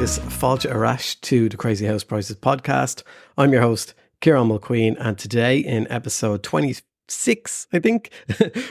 agus fáilte arás to the Crazy House Prices podcast. I'm your host, Ciarán Mulqueen, and today in episode 26, I think,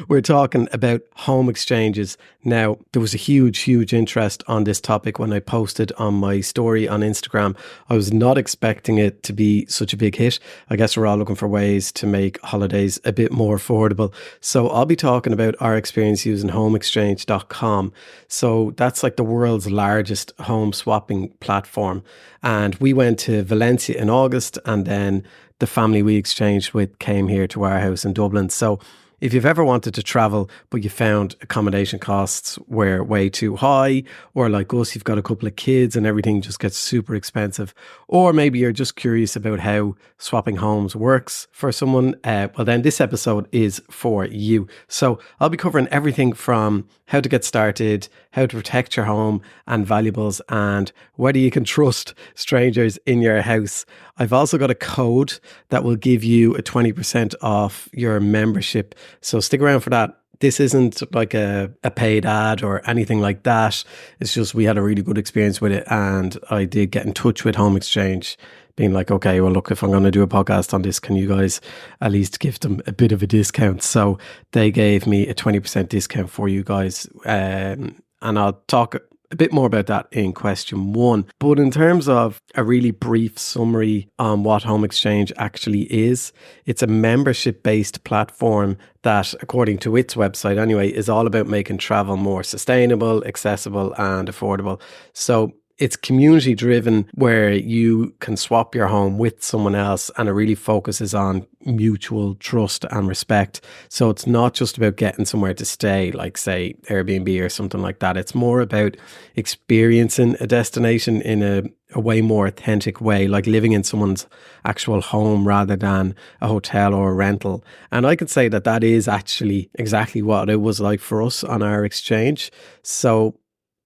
we're talking about home exchanges. Now, there was a huge interest on this topic when I posted on my story on Instagram. I was not expecting it to be such a big hit. I guess we're all looking for ways to make holidays a bit more affordable. So I'll be talking about our experience using homeexchange.com. So that's like the world's largest home swapping platform. And we went to Valencia in August, and then the family we exchanged with came here to our house in Dublin. So if you've ever wanted to travel, but you found accommodation costs were way too high, or like us, you've got a couple of kids and everything just gets super expensive, or maybe you're just curious about how swapping homes works for someone, well then this episode is for you. So I'll be covering everything from how to get started, how to protect your home and valuables, and whether you can trust strangers in your house. I've also got a code that will give you a 20% off your membership. So stick around for that. This isn't like a paid ad or anything like that. It's just we had a really good experience with it, and I did get in touch with Home Exchange, being like, okay, well look, if I'm going to do a podcast on this, can you guys at least give them a bit of a discount? So they gave me a 20% discount for you guys. And I'll talk a bit more about that in question one. But in terms of a really brief summary on what Home Exchange actually is, it's a membership-based platform that, according to its website anyway, is all about making travel more sustainable, accessible and affordable. So it's community driven, where you can swap your home with someone else, and it really focuses on mutual trust and respect. So it's not just about getting somewhere to stay, like say Airbnb or something like that. It's more about experiencing a destination in a way more authentic way, like living in someone's actual home rather than a hotel or a rental. And I could say that that is actually exactly what it was like for us on our exchange. So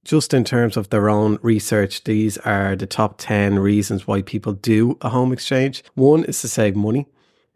just in terms of their own research, these are the top 10 reasons why people do a home exchange. One is to save money.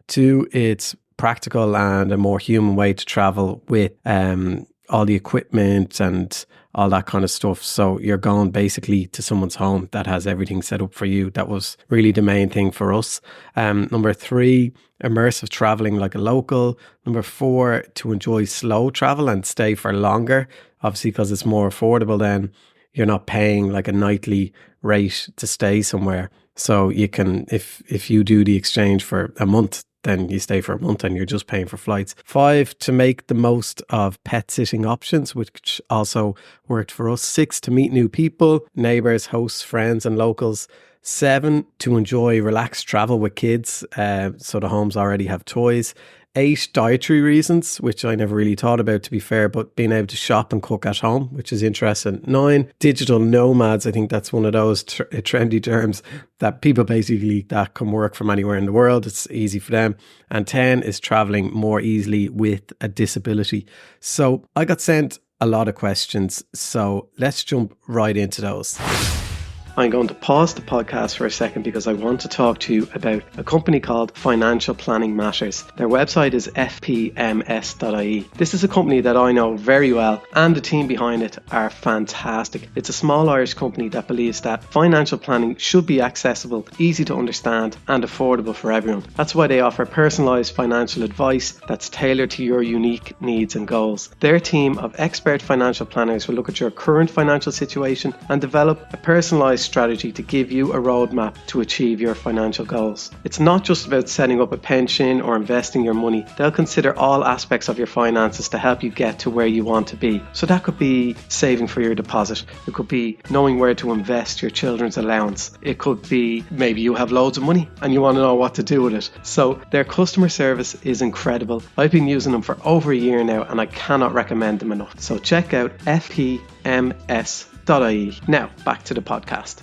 Two, it's practical and a more human way to travel with all the equipment and all that kind of stuff. So you're going basically to someone's home that has everything set up for you. That was really the main thing for us. Number three, immersive traveling like a local. Number four, to enjoy slow travel and stay for longer. Obviously, because it's more affordable, then you're not paying like a nightly rate to stay somewhere. So you can, if you do the exchange for a month, then you stay for a month and you're just paying for flights. 5, to make the most of pet sitting options, which also worked for us. 6, to meet new people, neighbours, hosts, friends and locals. 7, to enjoy relaxed travel with kids, so the homes already have toys. 8, dietary reasons, which I never really thought about, to be fair, but being able to shop and cook at home, which is interesting. 9, digital nomads. I think that's one of those trendy terms that people basically that can work from anywhere in the world. It's easy for them. And 10 is traveling more easily with a disability. So I got sent a lot of questions, so let's jump right into those. I'm going to pause the podcast for a second because I want to talk to you about a company called Financial Planning Matters. Their website is fpms.ie. This is a company that I know very well, and the team behind it are fantastic. It's a small Irish company that believes that financial planning should be accessible, easy to understand and affordable for everyone. That's why they offer personalised financial advice that's tailored to your unique needs and goals. Their team of expert financial planners will look at your current financial situation and develop a personalised strategy to give you a roadmap to achieve your financial goals. It's not just about setting up a pension or investing your money. They'll consider all aspects of your finances to help you get to where you want to be. So that could be saving for your deposit. It could be knowing where to invest your children's allowance. It could be maybe you have loads of money and you want to know what to do with it. So their customer service is incredible. I've been using them for over a year now and I cannot recommend them enough. So check out fpms.ie. Now, back to the podcast.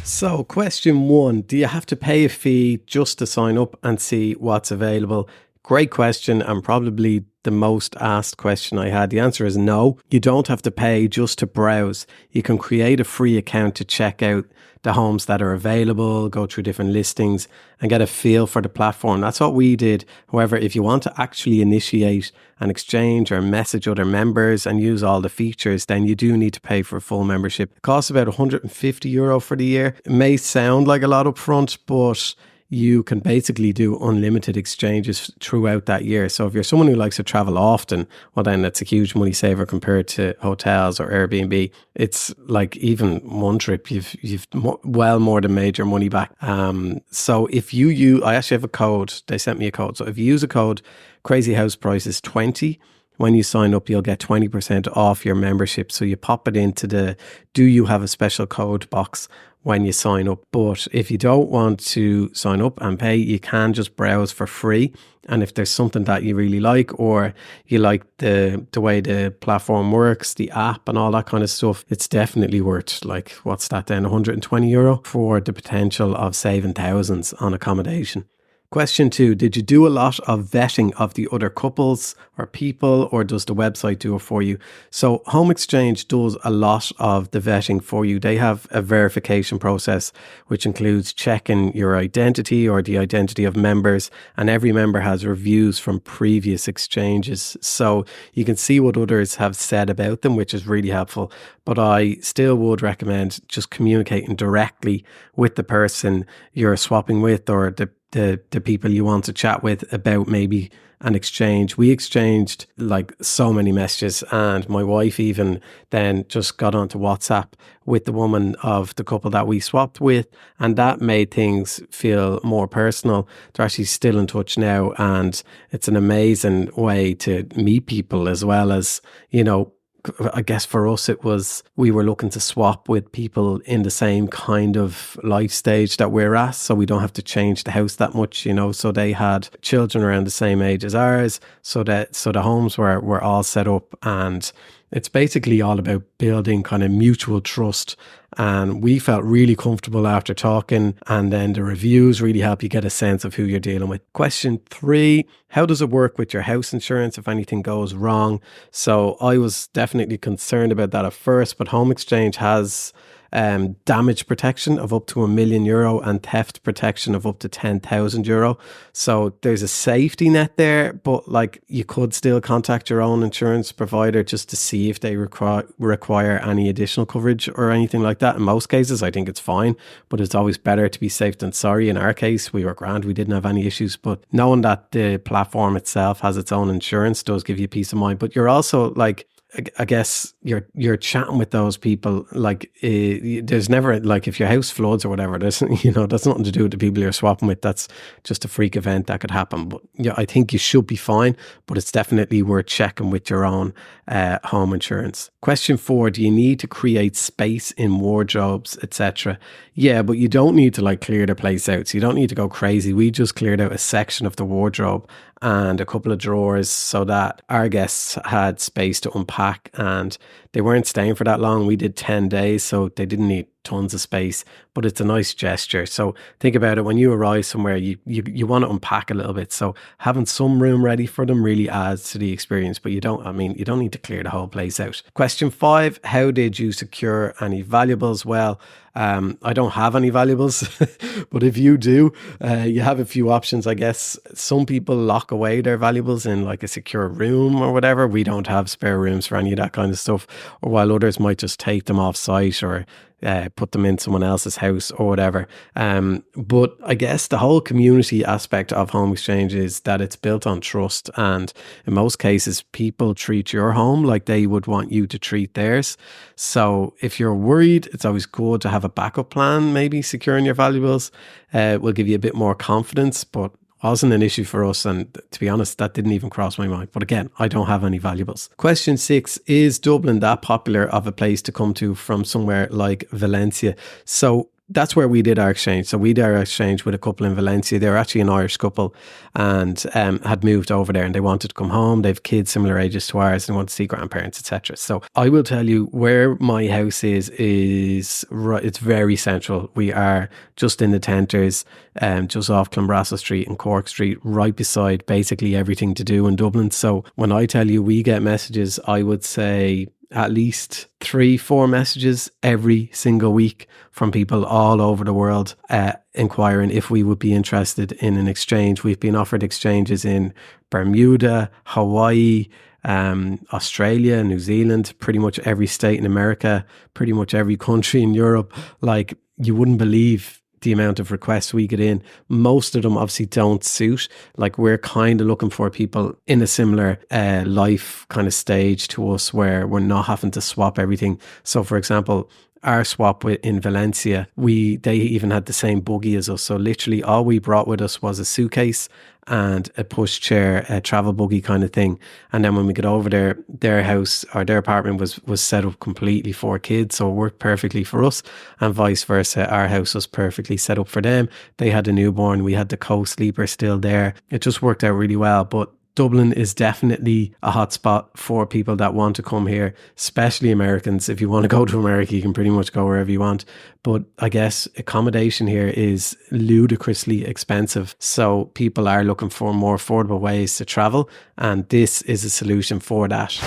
So, question 1, do you have to pay a fee just to sign up and see what's available? Great question, and probably the most asked question I had. The answer is no. You don't have to pay just to browse. You can create a free account to check out the homes that are available, go through different listings and get a feel for the platform. That's what we did. However, if you want to actually initiate an exchange or message other members and use all the features, then you do need to pay for a full membership. It costs about €150 for the year. It may sound like a lot up front, but you can basically do unlimited exchanges throughout that year. So if you're someone who likes to travel often, well, then that's a huge money saver compared to hotels or Airbnb. It's like even one trip, you've well more than made your money back. So if you use, I actually have a code. They sent me a code. So if you use a code, Crazy House Prices 20, when you sign up, you'll get 20% off your membership. So you pop it into the "Do you have a special code" box when you sign up. But if you don't want to sign up and pay, you can just browse for free. And if there's something that you really like, or you like the way the platform works, the app and all that kind of stuff, it's definitely worth, like, what's that then, €120 for the potential of saving thousands on accommodation. Question 2, did you do a lot of vetting of the other couples or people, or does the website do it for you? So Home Exchange does a lot of the vetting for you. They have a verification process, which includes checking your identity or the identity of members, and every member has reviews from previous exchanges. So you can see what others have said about them, which is really helpful. But I still would recommend just communicating directly with the person you're swapping with, or the people you want to chat with about maybe an exchange. We exchanged like so many messages, and my wife even then just got onto WhatsApp with the woman of the couple that we swapped with, and that made things feel more personal. They're actually still in touch now, and it's an amazing way to meet people, as well as, you know, I guess for us it was, we were looking to swap with people in the same kind of life stage that we're at, so we don't have to change the house that much, you know. So they had children around the same age as ours, so the homes were all set up, and it's basically all about building kind of mutual trust. And we felt really comfortable after talking, and then the reviews really help you get a sense of who you're dealing with. Question 3, how does it work with your house insurance if anything goes wrong? So I was definitely concerned about that at first, but Home Exchange has damage protection of up to €1 million and theft protection of up to €10,000. So there's a safety net there, but like, you could still contact your own insurance provider just to see if they require any additional coverage or anything like that. In most cases, I think it's fine, but it's always better to be safe than sorry. In our case, we were grand. We didn't have any issues, but knowing that the platform itself has its own insurance does give you peace of mind. But you're also like, I guess you're chatting with those people, like there's never, like, if your house floods or whatever, there's, you know, that's nothing to do with the people you're swapping with. That's just a freak event that could happen. But yeah, I think you should be fine, but it's definitely worth checking with your own home insurance. Question 4, do you need to create space in wardrobes, etc.? Yeah, but you don't need to like clear the place out. So you don't need to go crazy. We just cleared out a section of the wardrobe and a couple of drawers so that our guests had space to unpack, and they weren't staying for that long. We did 10 days, so they didn't need tons of space, but it's a nice gesture. So think about it, when you arrive somewhere, you want to unpack a little bit. So having some room ready for them really adds to the experience, but you don't need to clear the whole place out. Question 5, how did you secure any valuables? Well, I don't have any valuables, but if you do, you have a few options, I guess. Some people lock away their valuables in like a secure room or whatever. We don't have spare rooms for any of that kind of stuff, or while others might just take them off site or put them in someone else's house or whatever. But I guess the whole community aspect of Home Exchange is that it's built on trust, and in most cases people treat your home like they would want you to treat theirs. So if you're worried, it's always good to have a backup plan. Maybe securing your valuables will give you a bit more confidence, but wasn't an issue for us, and to be honest, that didn't even cross my mind. But again, I don't have any valuables. Question 6, is Dublin that popular of a place to come to from somewhere like Valencia? So that's where we did our exchange. So we did our exchange with a couple in Valencia. They were actually an Irish couple and had moved over there, and they wanted to come home. They have kids similar ages to ours and want to see grandparents, etc. So I will tell you where my house is right. It's very central. We are just in the Tenters, just off Clonbrassil Street and Cork Street, right beside basically everything to do in Dublin. So when I tell you we get messages, I would say at least 3-4 messages every single week from people all over the world inquiring if we would be interested in an exchange. We've been offered exchanges in Bermuda, Hawaii, Australia, New Zealand, pretty much every state in America, pretty much every country in Europe. Like, you wouldn't believe the amount of requests we get in. Most of them obviously don't suit. Like, we're kind of looking for people in a similar life kind of stage to us, where we're not having to swap everything. So for example, our swap in Valencia, they even had the same buggy as us. So literally all we brought with us was a suitcase and a pushchair, a travel buggy kind of thing. And then when we got over there, their house or their apartment was set up completely for kids. So it worked perfectly for us, and vice versa. Our house was perfectly set up for them. They had a newborn. We had the co-sleeper still there. It just worked out really well. But Dublin is definitely a hotspot for people that want to come here, especially Americans. If you want to go to America, you can pretty much go wherever you want. But I guess accommodation here is ludicrously expensive. So people are looking for more affordable ways to travel, and this is a solution for that.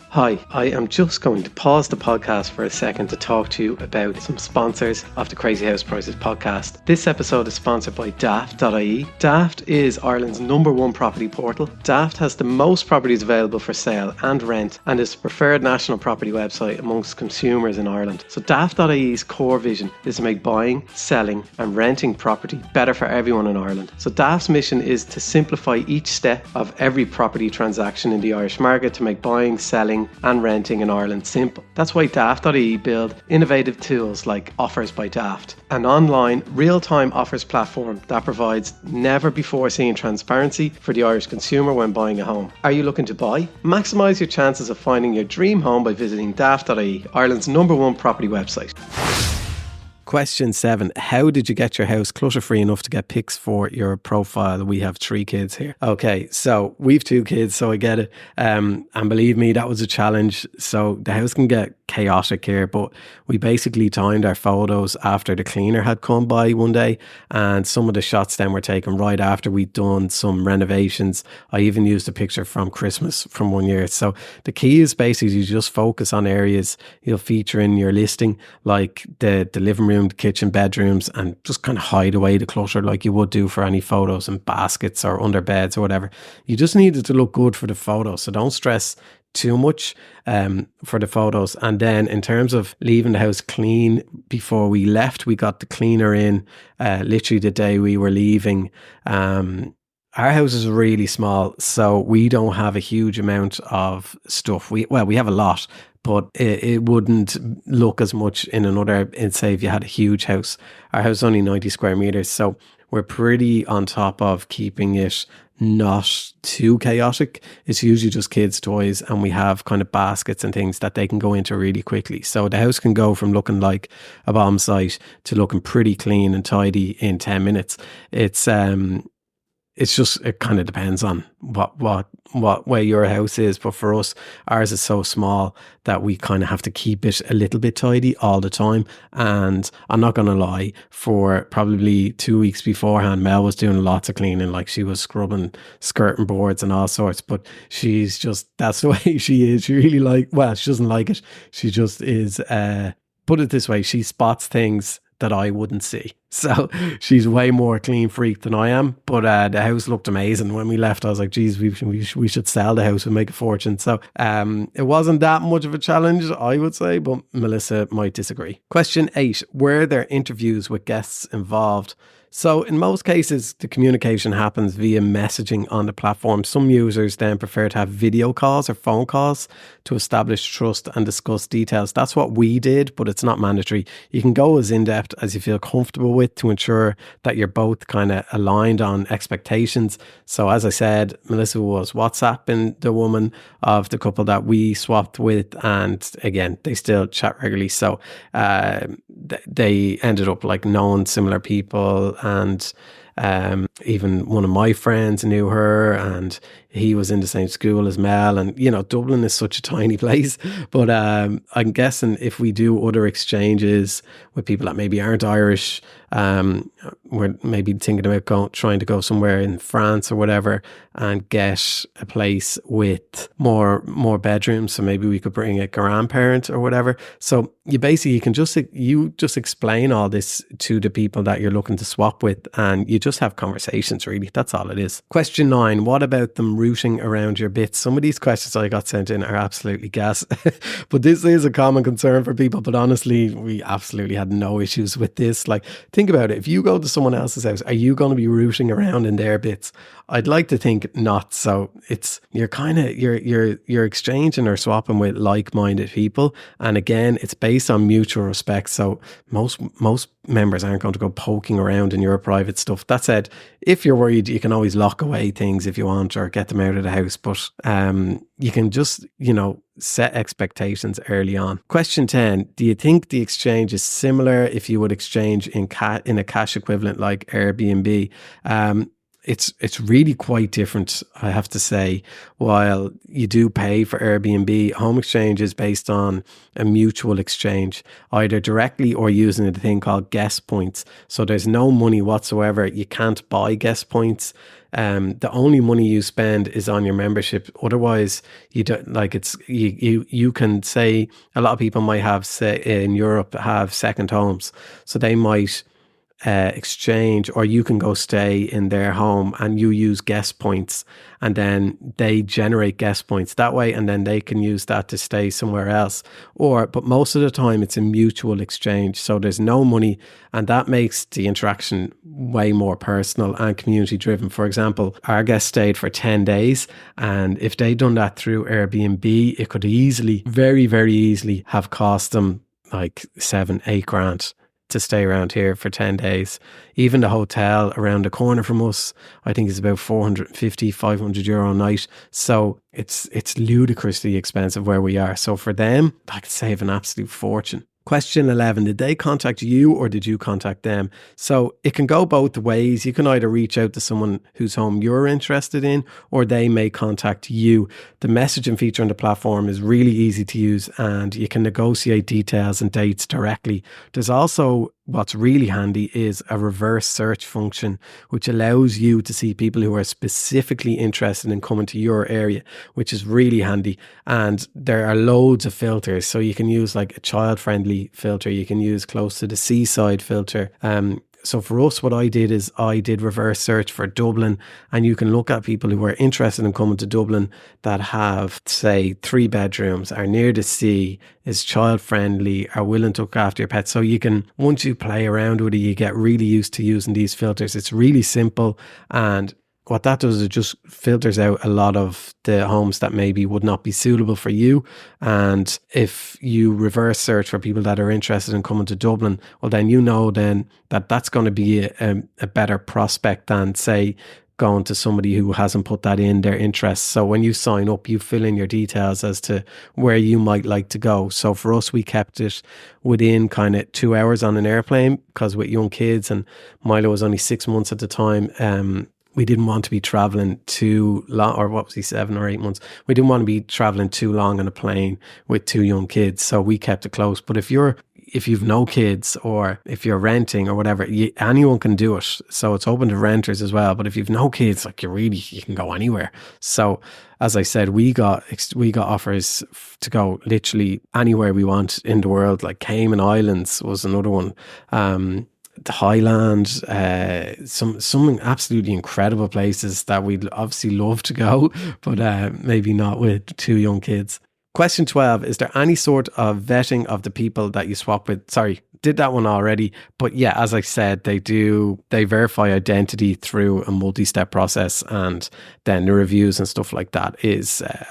Hi, I am just going to pause the podcast for a second to talk to you about some sponsors of the Crazy House Prices podcast. This episode is sponsored by Daft.ie. Daft is Ireland's #1 property portal. Daft has the most properties available for sale and rent, and is the preferred national property website amongst consumers in Ireland. So Daft.ie's core vision is to make buying, selling and renting property better for everyone in Ireland. So Daft's mission is to simplify each step of every property transaction in the Irish market to make buying, selling and renting in Ireland simple. That's why Daft.ie build innovative tools like Offers by Daft, an online real-time offers platform that provides never before seen transparency for the Irish consumer when buying a home. Are you looking to buy? Maximise your chances of finding your dream home by visiting Daft.ie, Ireland's #1 property website. Question 7. How did you get your house clutter-free enough to get pics for your profile? We have 3 kids here. Okay, so we've 2 kids, so I get it. And believe me, that was a challenge. So the house can get chaotic here, but we basically timed our photos after the cleaner had come by one day, and some of the shots then were taken right after we'd done some renovations. I even used a picture from Christmas from one year. So the key is basically you just focus on areas you'll feature in your listing, like the living room, the kitchen, bedrooms, and just kind of hide away the clutter like you would do for any photos in baskets or under beds or whatever. You just need it to look good for the photos, so don't stress too much for the photos. And then in terms of leaving the house clean, before we left, we got the cleaner in literally the day we were leaving. Our house is really small, so we don't have a huge amount of stuff. We have a lot, but it wouldn't look as much in another, say if you had a huge house. Our house is only 90 square meters, so we're pretty on top of keeping it not too chaotic. It's usually just kids' toys, and we have kind of baskets and things that they can go into really quickly. So the house can go from looking like a bomb site to looking pretty clean and tidy in 10 minutes. It's just, it kind of depends on what way your house is. But for us, ours is so small that we kind of have to keep it a little bit tidy all the time. And I'm not going to lie, for probably 2 weeks beforehand, Mel was doing lots of cleaning. Like, she was scrubbing skirting boards and all sorts, but she's just, that's the way she is. She really she doesn't like it. She just is, put it this way, she spots things that I wouldn't see. So she's way more clean freak than I am. But the house looked amazing. When we left, I was like, geez, we should sell the house and make a fortune. So it wasn't that much of a challenge, I would say, but Melissa might disagree. Question 8. Were there interviews with guests involved? So in most cases, the communication happens via messaging on the platform. Some users then prefer to have video calls or phone calls to establish trust and discuss details. That's what we did, but it's not mandatory. You can go as in-depth as you feel comfortable with to ensure that you're both kind of aligned on expectations. So as I said, Melissa was WhatsApping the woman of the couple that we swapped with, and again, they still chat regularly. So they ended up like knowing similar people, and even one of my friends knew her, and he was in the same school as Mel. And Dublin is such a tiny place, but I'm guessing if we do other exchanges with people that maybe aren't Irish, we're maybe thinking about trying to go somewhere in France or whatever and get a place with more bedrooms. So maybe we could bring a grandparent or whatever. So you can just explain all this to the people that you're looking to swap with, and you just have conversations, really. That's all it is. Question 9, what about them rooting around your bits? Some of these questions I got sent in are absolutely gas, but this is a common concern for people. But honestly, we absolutely had no issues with this. Like, think about it. If you go to someone else's house, are you going to be rooting around in their bits? I'd like to think not. So you're exchanging or swapping with like-minded people, and again, it's based on mutual respect. So most members aren't going to go poking around in your private stuff. That said, if you're worried, you can always lock away things if you want, or get them out of the house. But you can just set expectations early on. Question 10, do you think the exchange is similar if you would exchange in a cash equivalent like Airbnb? It's really quite different, I have to say. While you do pay for Airbnb, home exchange is based on a mutual exchange, either directly or using a thing called guest points. So there's no money whatsoever. You can't buy guest points. The only money you spend is on your membership. Otherwise, you don't you can say, a lot of people might have, say in Europe, have second homes. So they might exchange, or you can go stay in their home and you use guest points, and then they generate guest points that way, and then they can use that to stay somewhere else. But most of the time it's a mutual exchange, so there's no money, and that makes the interaction way more personal and community driven. For example, our guest stayed for 10 days, and if they'd done that through Airbnb, it could very, very easily have cost them like 7-8 grand to stay around here for 10 days. Even the hotel around the corner from us, I think, is about 450, 500 euro a night. So it's ludicrously expensive where we are. So for them, I could save an absolute fortune. Question 11, did they contact you or did you contact them? So it can go both ways. You can either reach out to someone whose home you're interested in, or they may contact you. The messaging feature on the platform is really easy to use, and you can negotiate details and dates directly. There's also, what's really handy, is a reverse search function, which allows you to see people who are specifically interested in coming to your area, which is really handy. And there are loads of filters. So you can use like a child-friendly filter. You can use close to the seaside filter. So for us, what I did is I did reverse search for Dublin, and you can look at people who are interested in coming to Dublin that have, say, 3 bedrooms, are near the sea, is child friendly, are willing to look after your pets. So you can, once you play around with it, you get really used to using these filters. It's really simple, and what that does is it just filters out a lot of the homes that maybe would not be suitable for you. And if you reverse search for people that are interested in coming to Dublin, well, then then that's going to be a better prospect than, say, going to somebody who hasn't put that in their interests. So when you sign up, you fill in your details as to where you might like to go. So for us, we kept it within kind of 2 hours on an airplane, because with young kids, and Milo was only 6 months at the time, we didn't want to be traveling too long, or what was he, 7 or 8 months? We didn't want to be traveling too long on a plane with 2 young kids, so we kept it close. But if you've no kids, or if you're renting or whatever, anyone can do it. So it's open to renters as well. But if you've no kids, like you can go anywhere. So as I said, we got offers to go literally anywhere we want in the world. Like Cayman Islands was another one. Thailand, some absolutely incredible places that we'd obviously love to go, but maybe not with 2 young kids. Question 12, is there any sort of vetting of the people that you swap with? Sorry, did that one already. But yeah, as I said, they verify identity through a multi-step process, and then the reviews and stuff like that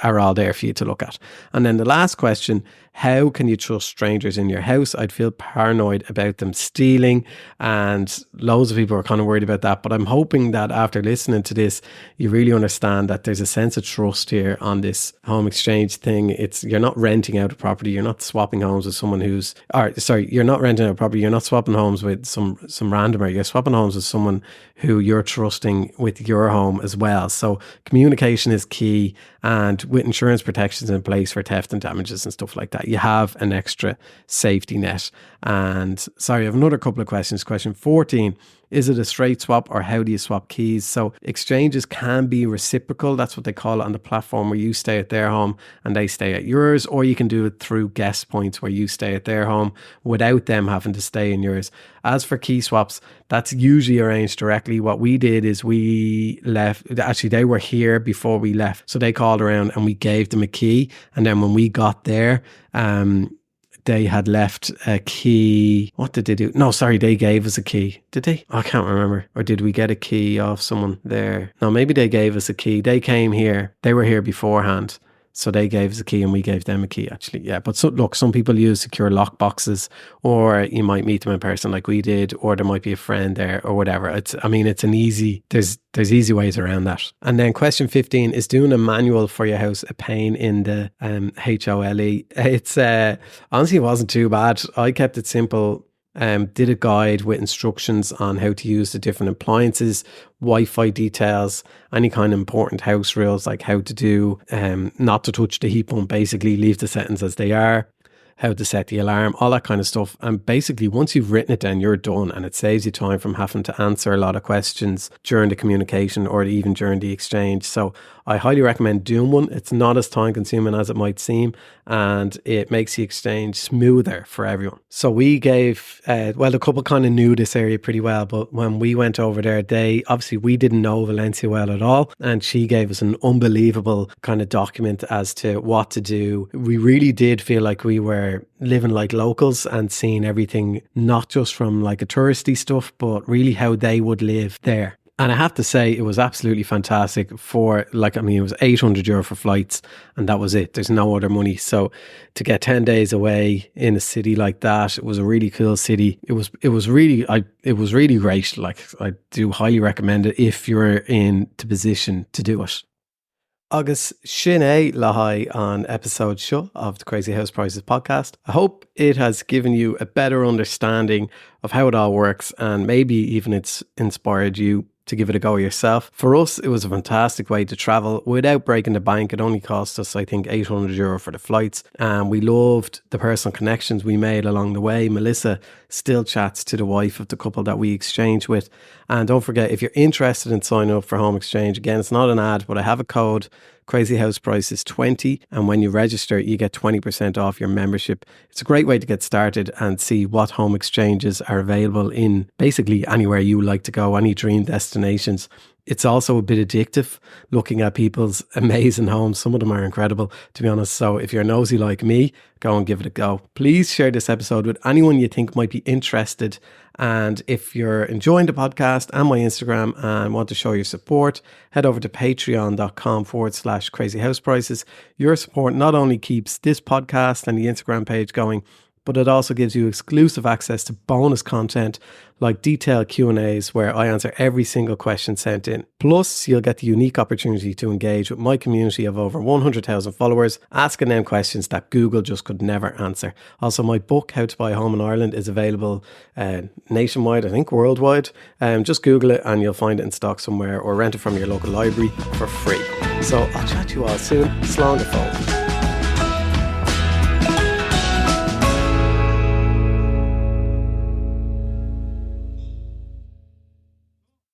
are all there for you to look at. And then the last question, how can you trust strangers in your house? I'd feel paranoid about them stealing, and loads of people are kind of worried about that. But I'm hoping that after listening to this, you really understand that there's a sense of trust here on this home exchange thing. You're not renting out a property, you're not swapping homes with someone you're not renting out a property, you're not swapping homes with some randomer, you're swapping homes with someone who you're trusting with your home as well. So communication is key, and with insurance protections in place for theft and damages and stuff like that, you have an extra safety net. And sorry, I have another couple of questions. Question 14, is it a straight swap or how do you swap keys? So exchanges can be reciprocal. That's what they call it on the platform, where you stay at their home and they stay at yours, or you can do it through guest points where you stay at their home without them having to stay in yours. As for key swaps, that's usually arranged directly. What we did is we left, actually they were here before we left, so they called around and we gave them a key, and then when we got there, they had left a key. What did they do? No, sorry, they gave us a key. Did they? I can't remember. Or did we get a key off someone there? No, maybe they gave us a key. They came here. They were here beforehand. So they gave us a key and we gave them a key, actually. Yeah. But look, some people use secure lock boxes, or you might meet them in person like we did, or there might be a friend there or whatever. It's there's easy ways around that. And then question 15, is doing a manual for your house a pain in the HOLE? It's honestly, it wasn't too bad. I kept it simple. Did a guide with instructions on how to use the different appliances, Wi-Fi details, any kind of important house rules, like how to do, not to touch the heat pump, basically leave the settings as they are, how to set the alarm, all that kind of stuff. And basically, once you've written it down, you're done, and it saves you time from having to answer a lot of questions during the communication or even during the exchange. So I highly recommend doing one. It's not as time consuming as it might seem, and it makes the exchange smoother for everyone. So we gave, the couple kind of knew this area pretty well, but when we went over there, we didn't know Valencia well at all, and she gave us an unbelievable kind of document as to what to do. We really did feel like we were living like locals and seeing everything, not just from like a touristy stuff, but really how they would live there. And I have to say, it was absolutely fantastic it was €800 for flights, and that was it. There's no other money. So to get 10 days away in a city like that, it was a really cool city. It was really great. Like, I do highly recommend it if you're in the position to do it. Agus sin é lahai on episode seo of the Crazy House Prices podcast. I hope it has given you a better understanding of how it all works, and maybe even it's inspired you to give it a go yourself. For us, it was a fantastic way to travel without breaking the bank. It only cost us, I think, €800 for the flights. And we loved the personal connections we made along the way. Melissa still chats to the wife of the couple that we exchanged with. And don't forget, if you're interested in signing up for home exchange, again, it's not an ad, but I have a code, Crazy House Prices 20, and when you register you get 20% off your membership. It's a great way to get started and see what home exchanges are available in basically anywhere you like to go, any dream destinations. It's also a bit addictive looking at people's amazing homes. Some of them are incredible, to be honest. So if you're nosy like me, go and give it a go. Please share this episode with anyone you think might be interested. And if you're enjoying the podcast and my Instagram and want to show your support, head over to patreon.com/Crazy House Prices. Your support not only keeps this podcast and the Instagram page going, but it also gives you exclusive access to bonus content like detailed Q&As where I answer every single question sent in. Plus, you'll get the unique opportunity to engage with my community of over 100,000 followers, asking them questions that Google just could never answer. Also, my book, How to Buy a Home in Ireland, is available nationwide, I think worldwide. Just Google it and you'll find it in stock somewhere, or rent it from your local library for free. So I'll chat to you all soon. Slán go fóill.